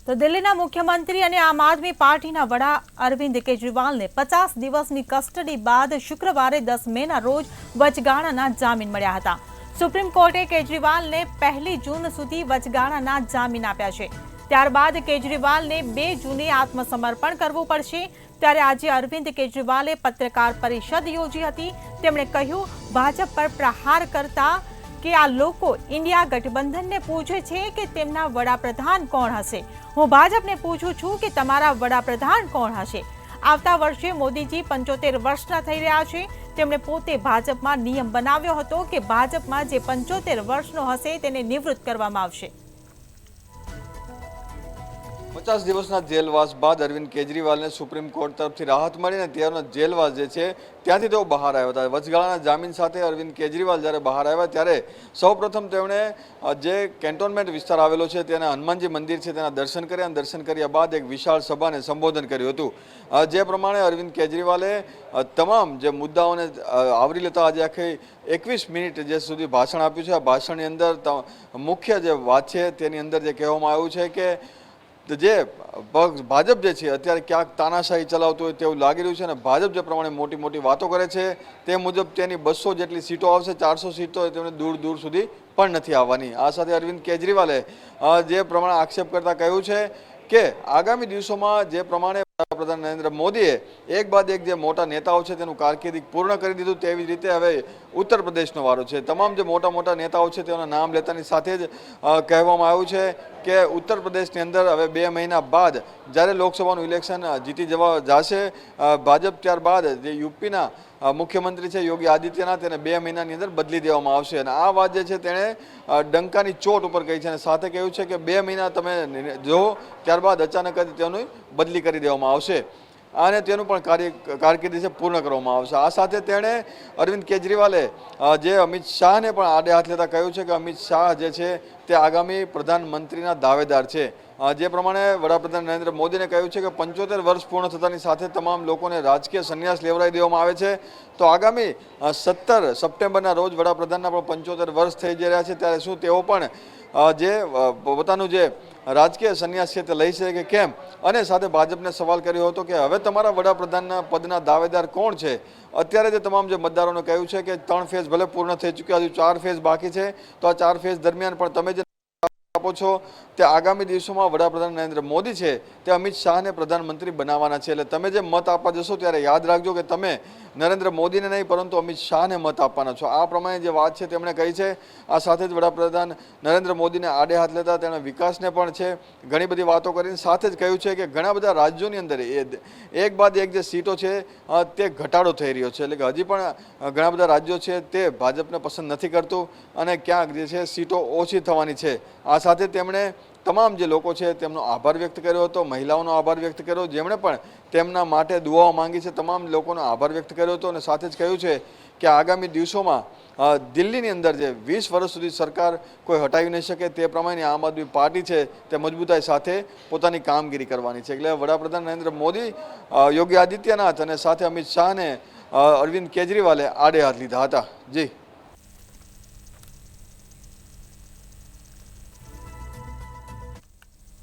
તો દિલ્હીના મુખ્યમંત્રી અને આમ આદમી પાર્ટીના વડા અરવિંદ કેજરીવાલને 50 દિવસની કસ્ટડી બાદ શુક્રવારે 10 મેના રોજ વચગાળાના જામીન મળ્યા હતા। સુપ્રીમ કોર્ટે કેજરીવાલને 1 જૂન સુધી વચગાળાના જામીન આપ્યા છે। ત્યારબાદ કેજરીવાલને 2 જૂને આત્મસમર્પણ કરવું પડશે। ત્યારે આજે અરવિંદ કેજરીવાલે પત્રકાર પરિષદ યોજી હતી। તેમણે કહ્યું, ભાજપ પર પ્રહાર કરતા કે આ લોકો ઇન્ડિયા ગઠબંધનને પૂછે છે કે તેમના વડાપ્રધાન કોણ હશે। હું ભાજપને પૂછું છું કે તમારા વડાપ્રધાન કોણ હશે। આવતા વર્ષે મોદીજી 75 વર્ષના થઈ રહ્યા છે। તેમણે પોતે ભાજપમાં નિયમ બનાવ્યો હતો કે ભાજપમાં જે 75 વર્ષનો હશે તેને નિવૃત્ત કરવામાં આવશે। 50 દિવસના જેલવાસ બાદ અરવિંદ કેજરીવાલને સુપ્રીમ કોર્ટ તરફથી રાહત મળીને ત્યારનો જેલવાસ જે છે ત્યાંથી તેઓ બહાર આવ્યા હતા। વચગાળાના જામીન સાથે અરવિંદ કેજરીવાલ જ્યારે બહાર આવ્યા ત્યારે સૌપ્રથમ તેમણે જે કેન્ટોનમેન્ટ વિસ્તાર આવેલો છે તેના હનુમાનજી મંદિર છે તેના દર્શન કર્યા અને દર્શન કર્યા બાદ એક વિશાળ સભાને સંબોધન કર્યું હતું। જે પ્રમાણે અરવિંદ કેજરીવાલે તમામ જે મુદ્દાઓને આવરી લેતા આજે આખી 21 મિનિટ જે સુધી ભાષણ આપ્યું છે। આ ભાષણની અંદર મુખ્ય જે વાત છે તેની અંદર જે કહેવામાં આવ્યું છે કે જે ભાજપ જે છે અત્યારે ક્યાંક તાનાશાહી ચલાવતું હોય તેવું લાગી રહ્યું છે અને ભાજપ જે પ્રમાણે મોટી મોટી વાતો કરે છે તે મુજબ તેની 200 જેટલી સીટો આવશે, 400 સીટો તેમને દૂર દૂર સુધી પણ નથી આવવાની। આ સાથે અરવિંદ કેજરીવાલે જે પ્રમાણે આક્ષેપ કરતા કહ્યું છે કે આગામી દિવસોમાં જે પ્રમાણે વડાપ્રધાન નરેન્દ્ર મોદીએ એક બાદ એક જે મોટા નેતાઓ છે તેનું કારકિર્દી પૂર્ણ કરી દીધું તેવી રીતે હવે ઉત્તર પ્રદેશનો વારો છે। તમામ જે મોટા મોટા નેતાઓ છે તેઓના નામ લેતાની સાથે જ કહેવામાં આવ્યું છે કે ઉત્તર પ્રદેશની અંદર હવે 2 મહિના બાદ જ્યારે લોકસભાનું ઇલેક્શન જીતી જશે ભાજપ, ત્યારબાદ જે યુપીના મુખ્યમંત્રી છે યોગી આદિત્યનાથ તેને 2 મહિનાની અંદર બદલી દેવામાં આવશે। અને આ વાત જે છે તેણે ડંકાની ચોટ ઉપર કહી છે અને સાથે કહ્યું છે કે 2 મહિના તમે જો ત્યારબાદ અચાનક જ તેની બદલી કરી દેવામાં આવશે અને તેનું પણ કારકિર્દી છે પૂર્ણ કરવામાં આવશે। આ સાથે તેણે અરવિંદ કેજરીવાલે જે અમિત શાહને પણ આડે હાથ લેતા કહ્યું છે કે અમિત શાહ જે છે તે આગામી પ્રધાનમંત્રીના દાવેદાર છે। જે પ્રમાણે વડાપ્રધાન નરેન્દ્ર મોદીને કહ્યું છે કે 75 વર્ષ પૂર્ણ થતાની સાથે તમામ લોકોને રાજકીય સંન્યાસ લેવડાવી દેવામાં આવે છે। તો આગામી 17 સપ્ટેમ્બરના રોજ વડાપ્રધાનના પણ 75 વર્ષ થઈ જઈ રહ્યા છે ત્યારે શું તેઓ પણ જે પોતાનું જે રાજકીય સંન્યાસ છે તે લઈ છે કે કેમ। અને સાથે ભાજપને સવાલ કર્યો હતો કે હવે તમારા વડાપ્રધાનના પદના દાવેદાર કોણ છે। અત્યારે જે તમામ જે મતદારોને કહ્યું છે કે 3 ફેઝ ભલે પૂર્ણ થઈ ચૂક્યા, હજુ 4 ફેઝ બાકી છે, તો આ 4 ફેઝ દરમિયાન પણ તમે જે આપો છો તે આગામી દિવસોમાં વડાપ્રધાન નરેન્દ્ર મોદી છે તે અમિત શાહને પ્રધાનમંત્રી બનાવવાના છે। એટલે તમે જે મત આપવા જશો ત્યારે યાદ રાખજો કે તમે નરેન્દ્ર મોદીને નહીં પરંતુ અમિત શાહને મત આપવાના છો। આ પ્રમાણે જે વાત છે તેમણે કહી છે। આ સાથે જ વડાપ્રધાન નરેન્દ્ર મોદીને આડે હાથ લેતા તેણે વિકાસને પણ છે ઘણી બધી વાતો કરીને સાથે જ કહ્યું છે કે ઘણા બધા રાજ્યોની અંદર એક બાદ એક જે સીટો છે તે ઘટાડો થઈ રહ્યો છે। એટલે કે હજી પણ ઘણા બધા રાજ્યો છે તે ભાજપને પસંદ નથી કરતું અને ક્યાંક જે છે સીટો ઓછી થવાની છે। આ સાથે તેમણે તમામ જે લોકો છે તેમનો આભાર વ્યક્ત કર્યો હતો, મહિલાઓનો આભાર વ્યક્ત કર્યો જેમણે પણ તેમના માટે દુઆઓ માંગી છે, તમામ લોકોનો આભાર વ્યક્ત કર્યો હતો અને સાથે જ કહ્યું છે કે આગામી દિવસોમાં દિલ્હીની અંદર જે 20 વર્ષ સુધી સરકાર કોઈ હટાવી નહીં શકે તે પ્રમાણે આમ આદમી પાર્ટી છે તે મજબૂતાઈ સાથે પોતાની કામગીરી કરવાની છે। એટલે વડાપ્રધાન નરેન્દ્ર મોદી, યોગી આદિત્યનાથ અને સાથે અમિત શાહને અરવિંદ કેજરીવાલે આડે હાથ લીધા હતા। જી।